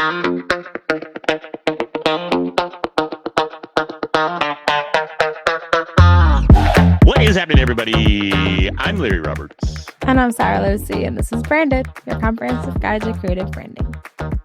What is happening, everybody? I'm Larry Roberts. And I'm Sarah Lucy, and this is Branded, your comprehensive guide to creative branding.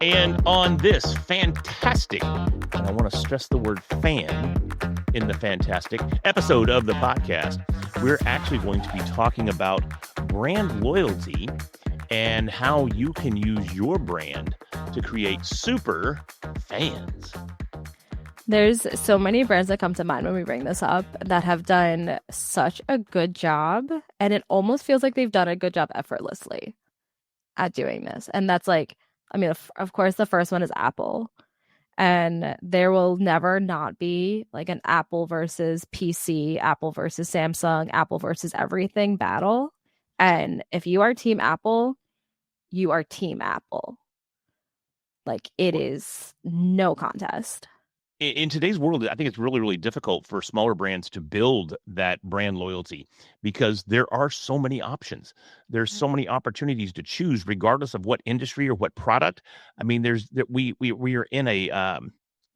And on this fantastic, and I want to stress the word fan in the fantastic episode of the podcast, we're actually going to be talking about brand loyalty and how you can use your brand to create super fans. There's so many brands that come to mind when we bring this up that have done such a good job, and it almost feels like they've done a good job effortlessly at doing this. And that's like, I mean, of course, the first one is Apple, and there will never not be like an Apple versus PC, Apple versus Samsung, Apple versus everything battle. And if you are Team Apple, you are Team Apple. Like, it is no contest. In today's world, I think it's really, really difficult for smaller brands to build that brand loyalty because there are so many options. There's so many opportunities to choose, regardless of what industry or what product. I mean, we are in I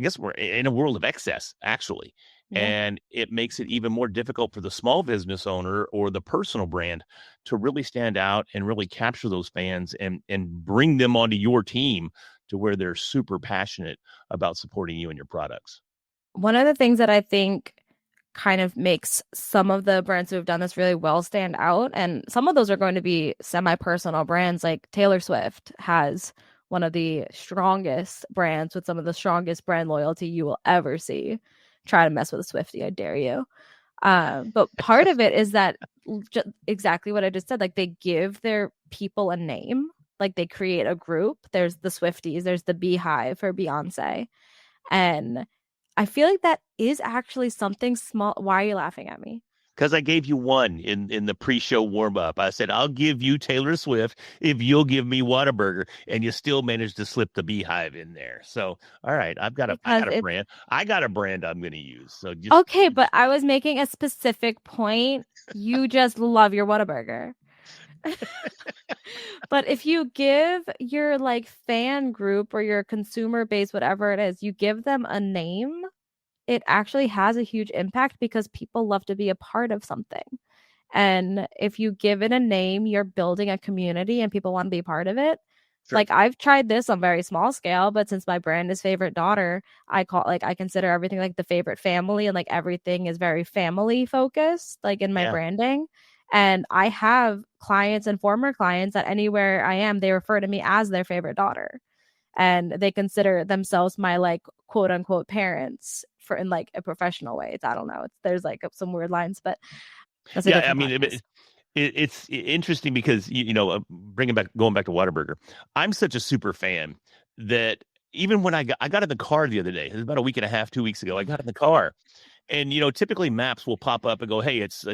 guess we're in a world of excess, actually. Yeah. And it makes it even more difficult for the small business owner or the personal brand to really stand out and really capture those fans and bring them onto your team to where they're super passionate about supporting you and your products. One of the things that I think kind of makes some of the brands who have done this really well stand out, and some of those are going to be semi-personal brands, like Taylor Swift has one of the strongest brands with some of the strongest brand loyalty you will ever see. Try to mess with a Swiftie, I dare you. But part of it is that exactly what I just said, like they give their people a name. Like they create a group. There's the Swifties, there's the Beehive for Beyonce. And I feel like that is actually something small. Why are you laughing at me? Because I gave you one in the pre-show warm-up. I said, I'll give you Taylor Swift if you'll give me Whataburger, and you still managed to slip the Beehive in there. So, all right, I got a brand. I got a brand I'm going to use. So okay, but I was making a specific point. You just love your Whataburger. But if you give your like fan group or your consumer base, whatever it is, you give them a name, it actually has a huge impact because people love to be a part of something. And if you give it a name, you're building a community and people want to be a part of it. Sure. Like I've tried this on very small scale, but since my brand is Favorite Daughter, I consider everything like the favorite family, and like everything is very family focused, like in my branding. And I have clients and former clients that anywhere I am, they refer to me as their favorite daughter. And they consider themselves my like quote unquote parents for in like a professional way. I don't know. There's like some weird lines, but that's I mean, it's interesting because, going back to Whataburger, I'm such a super fan that even when I got in the car the other day, it was about a week and a half, 2 weeks ago, I got in the car. And, typically maps will pop up and go, hey, it's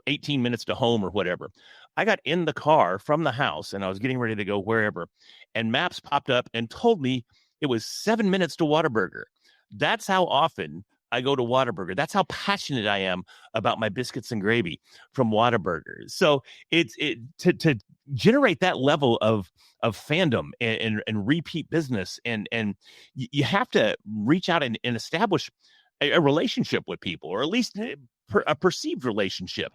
18 minutes to home or whatever. I got in the car from the house and I was getting ready to go wherever. And maps popped up and told me it was 7 minutes to Whataburger. That's how often I go to Whataburger. That's how passionate I am about my biscuits and gravy from Whataburger. So to generate that level of fandom and repeat business. And you have to reach out and establish a relationship with people, or at least a perceived relationship.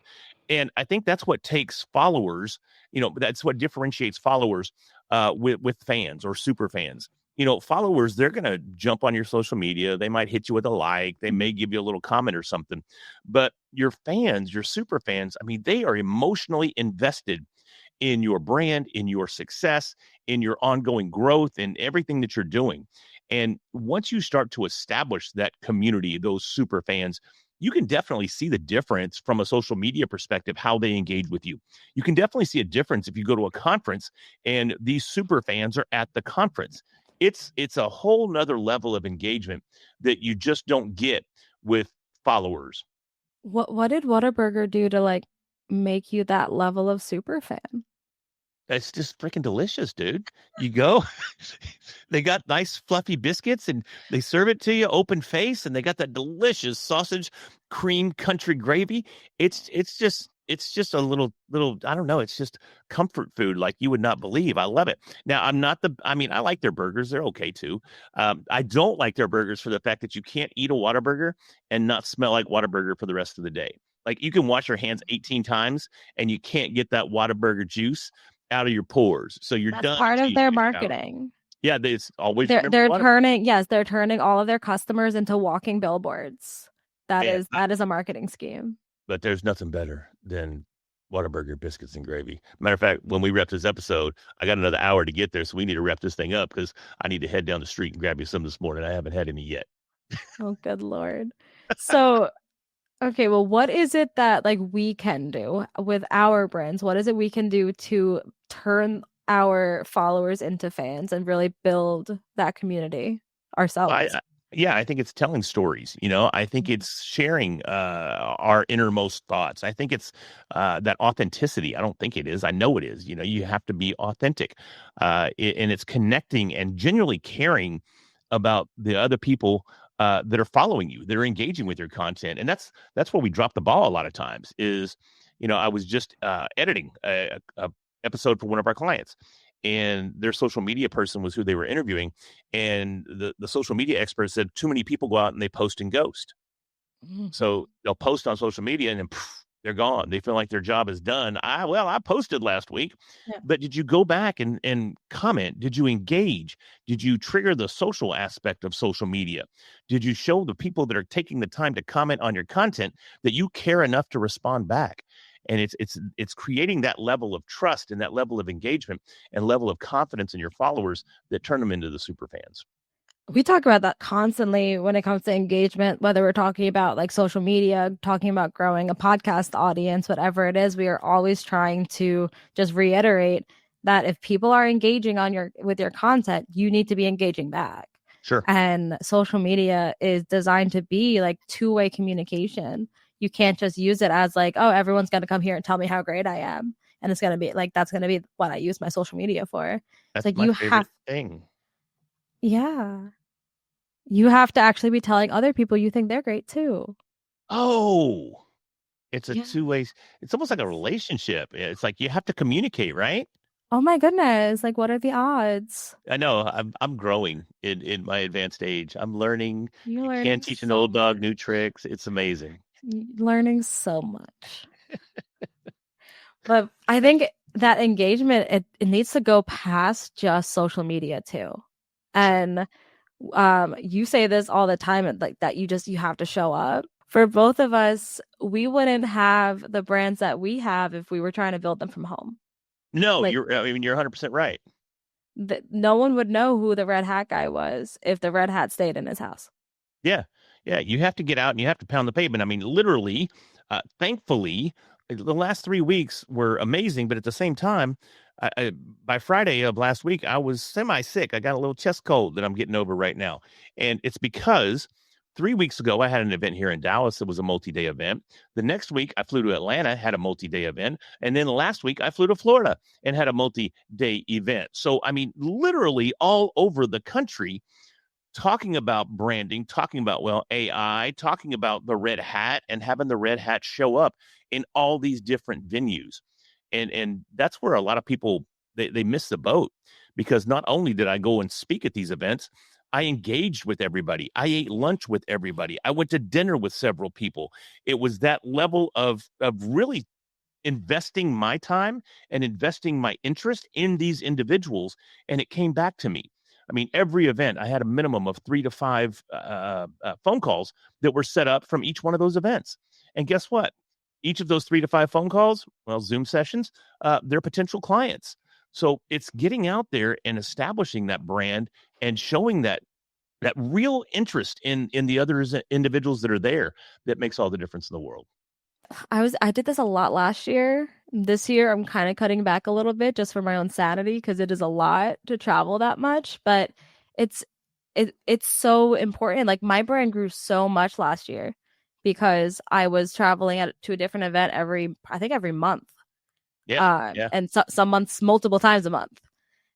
And I think that's what takes followers, that's what differentiates followers with fans or super fans. Followers, they're going to jump on your social media. They might hit you with a like. They may give you a little comment or something. But your fans, your super fans, I mean, they are emotionally invested in your brand, in your success, in your ongoing growth, in everything that you're doing. And once you start to establish that community, those super fans, you can definitely see the difference from a social media perspective, how they engage with you. You can definitely see a difference if you go to a conference and these super fans are at the conference. It's a whole nother level of engagement that you just don't get with followers. What did Whataburger do to like make you that level of super fan? It's just freaking delicious, dude. You go, they got nice fluffy biscuits and they serve it to you open face, and they got that delicious sausage cream country gravy. It's just it's just a little, I don't know, it's just comfort food like you would not believe. I love it. Now, I mean, I like their burgers. They're okay too. I don't like their burgers for the fact that you can't eat a Whataburger and not smell like Whataburger for the rest of the day. Like you can wash your hands 18 times and you can't get that Whataburger juice out of your pores. So you're That's done part until of you their take a shower. marketing. Yeah, it's always They're remember they're Whataburger. turning, yes, they're turning all of their customers into walking billboards. That Man, is that is a marketing scheme. but there's nothing better than Whataburger biscuits and gravy. Matter of fact, when we wrap this episode, I got another hour to get there, so we need to wrap this thing up because I need to head down the street and grab you some this morning. I haven't had any yet. Oh, good Lord. So, okay, well, what is it that like we can do with our brands? What is it we can do to turn our followers into fans and really build that community I, ourselves? I yeah, I think it's telling stories. I think it's sharing our innermost thoughts. I think it's that authenticity. I don't think it is. I know it is. You have to be authentic, and it's connecting and genuinely caring about the other people that are following you, that are engaging with your content, and that's where we drop the ball a lot of times. I was just editing a episode for one of our clients, and their social media person was who they were interviewing, and the social media expert said too many people go out and they post and ghost. Mhm. So they'll post on social media and then poof, they're gone. They feel like their job is done. I posted last week, Yeah. but did you go back and comment? Did you engage? Did you trigger the social aspect of social media? Did you show the people that are taking the time to comment on your content that you care enough to respond back? And it's creating that level of trust and that level of engagement and level of confidence in your followers that turn them into the super fans. We talk about that constantly when it comes to engagement, whether we're talking about like social media, talking about growing a podcast audience, whatever it is, we are always trying to just reiterate that if people are engaging on your with your content, you need to be engaging back. Sure. And social media is designed to be like two-way communication. You can't just use it as like, oh, everyone's going to come here and tell me how great I am. And it's going to be like, that's going to be what I use my social media for. It's That's like, my you favorite have, thing. yeah, you have to actually be telling other people you think they're great too. Oh, it's a Yeah. two-way. It's almost like a relationship. It's like you have to communicate, right? Oh my goodness. Like, what are the odds? I know I'm growing in my advanced age. I'm learning. You're You can't learning teach an so old dog much. new tricks. It's amazing. Learning so much. But I think that engagement, it needs to go past just social media too. Sure. And you say this all the time, like that you have to show up. For both of us, we wouldn't have the brands that we have if we were trying to build them from home. No, Like you're 100% right. no one would know who the red hat guy was if the red hat stayed in his house. Yeah. Yeah. You have to get out and you have to pound the pavement. I mean, literally, thankfully, the last 3 weeks were amazing. But at the same time, by Friday of last week, I was semi sick. I got a little chest cold that I'm getting over right now. And it's because 3 weeks ago, I had an event here in Dallas that was a multi day event. The next week, I flew to Atlanta, had a multi day event. And then last week, I flew to Florida and had a multi day event. So, I mean, literally all over the country talking about branding, talking about, well, AI, talking about the red hat and having the red hat show up in all these different venues. And that's where a lot of people they miss the boat, because not only did I go and speak at these events, I engaged with everybody. I ate lunch with everybody. I went to dinner with several people. It was that level of really investing my time and investing my interest in these individuals, and it came back to me. I mean, every event I had a minimum of 3 to 5 phone calls that were set up from each one of those events. And guess what? Each of those 3 to 5 phone calls, well, Zoom sessions, they're potential clients. So it's getting out there and establishing that brand and showing that real interest in the other individuals that are there that makes all the difference in the world. I did this a lot last year. This year I'm kind of cutting back a little bit just for my own sanity because it is a lot to travel that much, but it's it's so important. Like my brand grew so much last year because I was traveling to a different event I think every month. Yeah, yeah. And some months multiple times a month.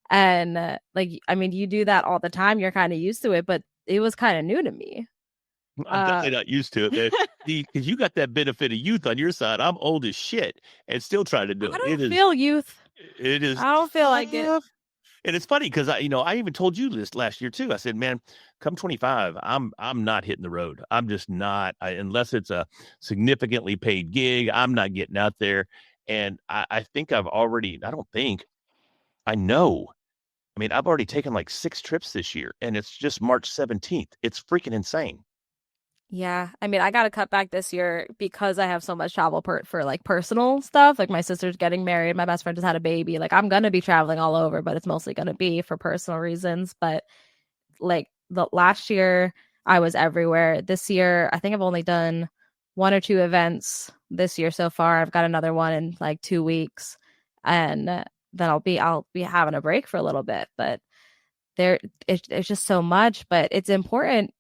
And like I mean you do that all the time, you're kind of used to it, but it was kind of new to me. I'm definitely not used to it, man. Because you got that benefit of youth on your side. I'm old as shit and still trying to do I it. don't feel youth. It is I don't feel like it. tough. And it's funny because I even told you this last year too. I said, man, come 25, I'm not hitting the road. I'm just not, unless it's a significantly paid gig. I'm not getting out there. And I think I don't think I know. I mean, I've already taken like 6 trips this year, and it's just March 17th. It's freaking insane. Yeah, I mean, I got to cut back this year because I have so much travel for like personal stuff. Like my sister's getting married, my best friend just had a baby. Like I'm gonna be traveling all over, but it's mostly gonna be for personal reasons. But like the last year, I was everywhere. This year, I think I've only done one or two events this year so far. I've got another one in like 2 weeks, and then I'll be having a break for a little bit. But there, it's just so much. But it's important.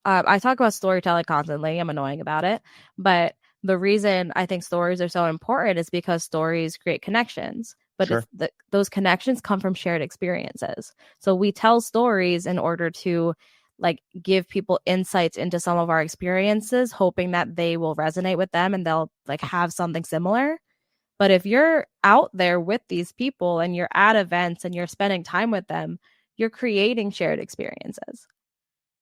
I talk about storytelling constantly. I'm annoying about it. But the reason I think stories are so important is because stories create connections. But Sure. those connections come from shared experiences. So we tell stories in order to like give people insights into some of our experiences, hoping that they will resonate with them and they'll like have something similar. But if you're out there with these people and you're at events and you're spending time with them, you're creating shared experiences.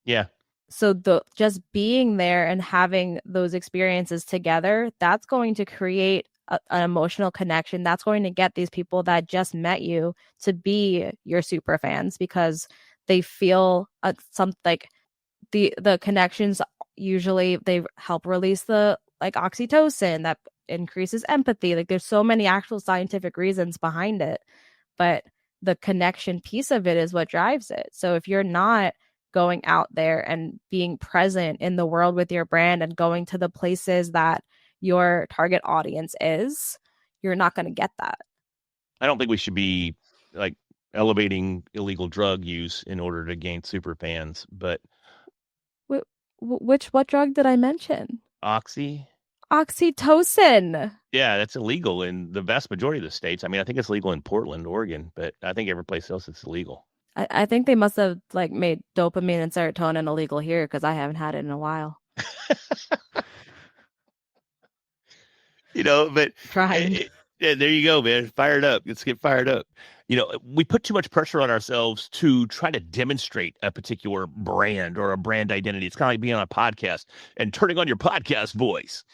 Yeah. So the just being there and having those experiences together, that's going to create an emotional connection. That's going to get these people that just met you to be your super fans because they feel some like the connections usually they help release the like oxytocin that increases empathy. Like there's so many actual scientific reasons behind it, but the connection piece of it is what drives it. So if you're not going out there and being present in the world with your brand and going to the places that your target audience is, you're not going to get that. I don't think we should be like elevating illegal drug use in order to gain super fans, but What drug did I mention? Oxy, Oxytocin. yeah, that's illegal in the vast majority of the states. I mean, I think it's legal in Portland, Oregon, but I think every place else it's illegal. I think they must have like made dopamine and serotonin illegal here because I haven't had it in a while. But Trying. yeah, there you go, man. Fired up. Let's get fired up. We put too much pressure on ourselves to try to demonstrate a particular brand or a brand identity. It's kind of like being on a podcast and turning on your podcast voice.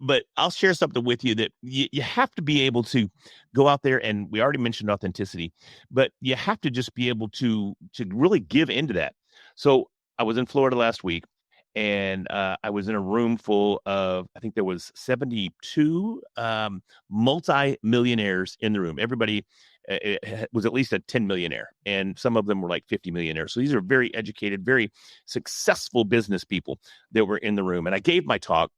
But I'll share something with you that you have to be able to go out there, and we already mentioned authenticity, but you have to just be able to really give into that. So I was in Florida last week, and I was in a room full of, I think there was 72 multi-millionaires in the room. Everybody was at least a 10 millionaire, and some of them were like 50 millionaires. So these are very educated, very successful business people that were in the room. And I gave my talk.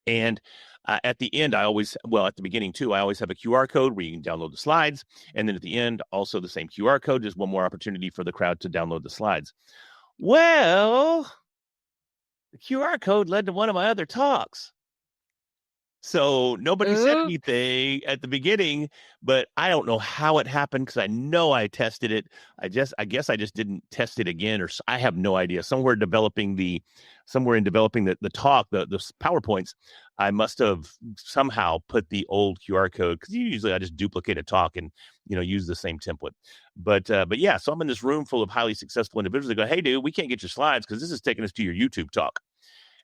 And at the end, at the beginning too, I always have a QR code where you can download the slides. And then at the end, also the same QR code, just one more opportunity for the crowd to download the slides. Well, the QR code led to one of my other talks. So nobody said anything at the beginning, but I don't know how it happened because I know I tested it. I guess I just didn't test it again, or I have no idea. Somewhere in developing the talk, the PowerPoints, I must have somehow put the old QR code, because usually I just duplicate a talk and use the same template. But yeah, so I'm in this room full of highly successful individuals that go, "Hey, dude, we can't get your slides because this is taking us to your YouTube talk."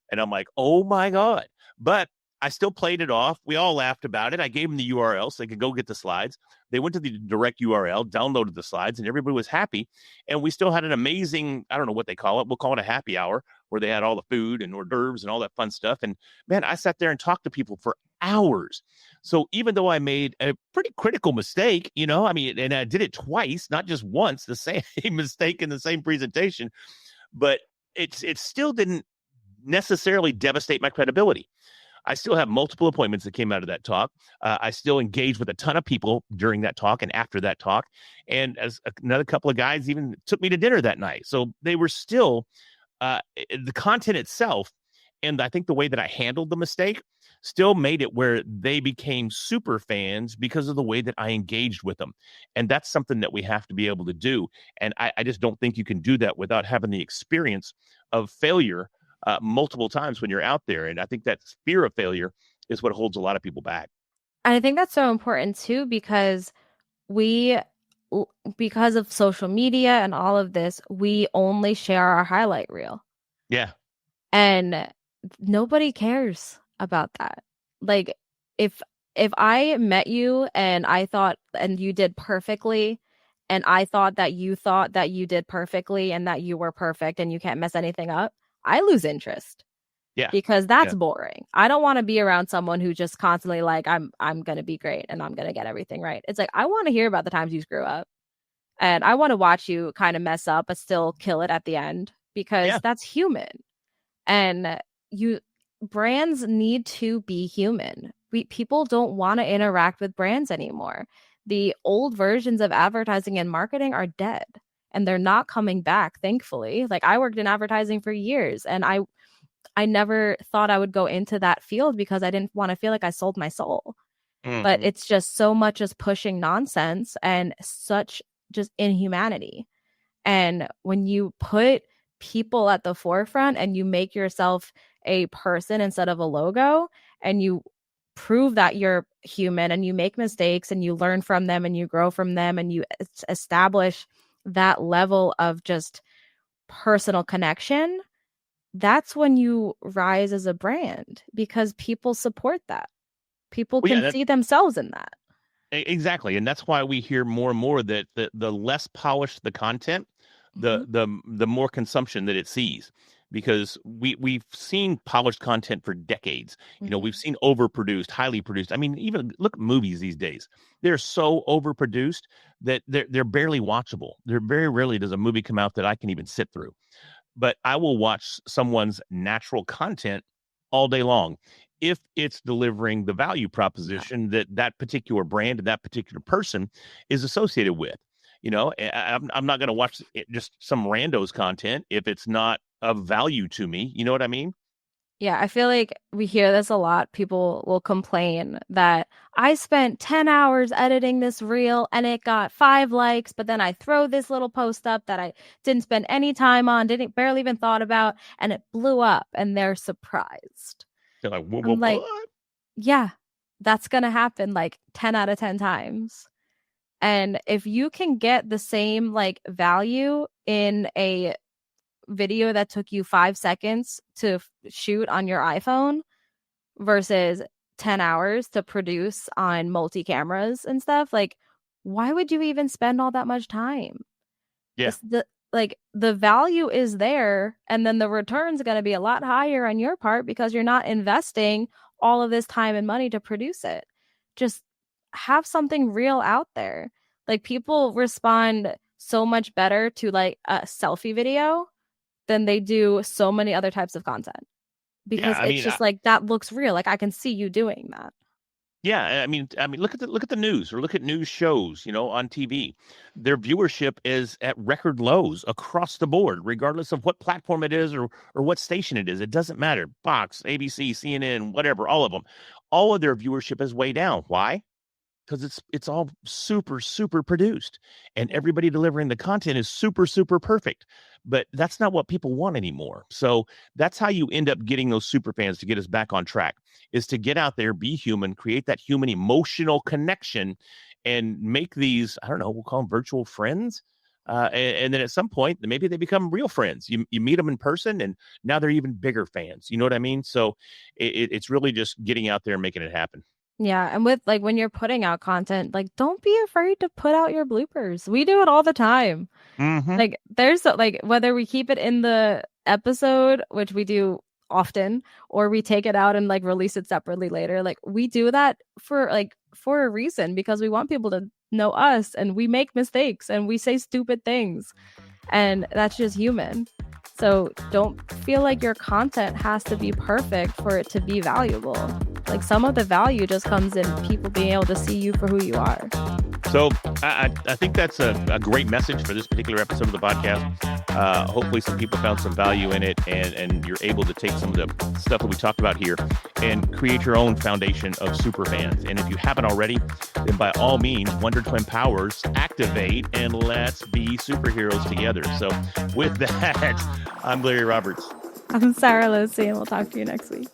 And I'm like, "Oh my God!" But I still played it off. We all laughed about it. I gave them the URL so they could go get the slides. They went to the direct URL, downloaded the slides, and everybody was happy. And we still had an amazing, I don't know what they call it. We'll call it a happy hour, where they had all the food and hors d'oeuvres and all that fun stuff. And man, I sat there and talked to people for hours. So even though I made a pretty critical mistake, and I did it twice, not just once, the same mistake in the same presentation, but it still didn't necessarily devastate my credibility. I still have multiple appointments that came out of that talk. I still engaged with a ton of people during that talk and after that talk. And as another couple of guys even took me to dinner that night. So they were still, the content itself, and I think the way that I handled the mistake still made it where they became super fans because of the way that I engaged with them. And that's something that we have to be able to do. And I just don't think you can do that without having the experience of failure multiple times when you're out there. And I think that fear of failure is what holds a lot of people back. And I think that's so important too, because we, because of social media and all of this, we only share our highlight reel. Yeah. And nobody cares about that. Like if I met you and I thought and you did perfectly, and I thought that you did perfectly and that you were perfect and you can't mess anything up, I lose interest. Yeah. Because that's Yeah. boring. I don't want to be around someone who just constantly like I'm going to be great and I'm going to get everything right. It's like I want to hear about the times you screw up. And I want to watch you kind of mess up but still kill it at the end, because Yeah. that's human. And you brands need to be human. People don't want to interact with brands anymore. The old versions of advertising and marketing are dead and they're not coming back, thankfully. Like I worked in advertising for years and I never thought I would go into that field because I didn't want to feel like I sold my soul. But it's just so much as pushing nonsense and such just inhumanity. And when you put people at the forefront and you make yourself a person instead of a logo, and you prove that you're human and you make mistakes and you learn from them and you grow from them and you establish that level of just personal connection, that's when you rise as a brand, because people support that. People Well, can yeah, see themselves in that. exactly. And that's why we hear more and more that the less polished the content, Mhm. the more consumption that it sees, because we've seen polished content for decades. We've Mhm. seen overproduced, highly produced. I mean, even look at movies these days. They're so overproduced that they're barely watchable. There very rarely does a movie come out that I can even sit through. But I will watch someone's natural content all day long if it's delivering the value Yeah. proposition that that particular brand and that particular person is associated with. I'm not going to watch just some rando's content if it's not of value to me. You know what I mean? Yeah, I feel like we hear this a lot. People will complain that I spent 10 hours editing this reel and it got 5 likes, but then I throw this little post up that I didn't spend any time on, didn't barely even thought about, and it blew up and they're surprised. They're like, what, I'm what, like, what? yeah, that's going to happen like 10 out of 10 times. And if you can get the same like value in a video that took you 5 seconds to shoot on your iPhone versus 10 hours to produce on multi cameras and stuff, like, why would you even spend all that much time? Yeah. The value is there, and then the return's going to be a lot higher on your part because you're not investing all of this time and money to produce it. Just have something real out there. Like people respond so much better to like a selfie video than they do so many other types of content, Yeah. because I it's mean, just like that looks real. Like I can see you doing that. yeah, I mean, look at the news or look at news shows, on TV. Their viewership is at record lows across the board, regardless of what platform it is or what station it is. It doesn't matter. Fox, ABC, CNN, whatever, all of them. All of their viewership is way down. Why? Because it's all super produced, and everybody delivering the content is super perfect, but that's not what people want anymore. So that's how you end up getting those super fans to get us back on track, is to get out there, be human, create that human emotional connection, and make these, I don't know, we'll call them virtual friends. And then at some point maybe they become real friends. You meet them in person and now they're even bigger fans. You know what I mean? So it's really just getting out there and making it happen. Yeah, and with like when you're putting out content, like don't be afraid to put out your bloopers. We do it all the time. Mm-hmm. Like like whether we keep it in the episode, which we do often, or we take it out and like release it separately later. Like we do that for a reason, because we want people to know us, and we make mistakes and we say stupid things, and that's just human. So don't feel like your content has to be perfect for it to be valuable. Like some of the value just comes in people being able to see you for who you are. So I think that's a great message for this particular episode of the podcast. Hopefully some people found some value in it, and you're able to take some of the stuff that we talked about here and create your own foundation of super fans. And if you haven't already, then by all means, Wonder Twin powers activate and let's be superheroes together. So with that, I'm Larry Roberts. I'm Sarah Lucy, and we'll talk to you next week.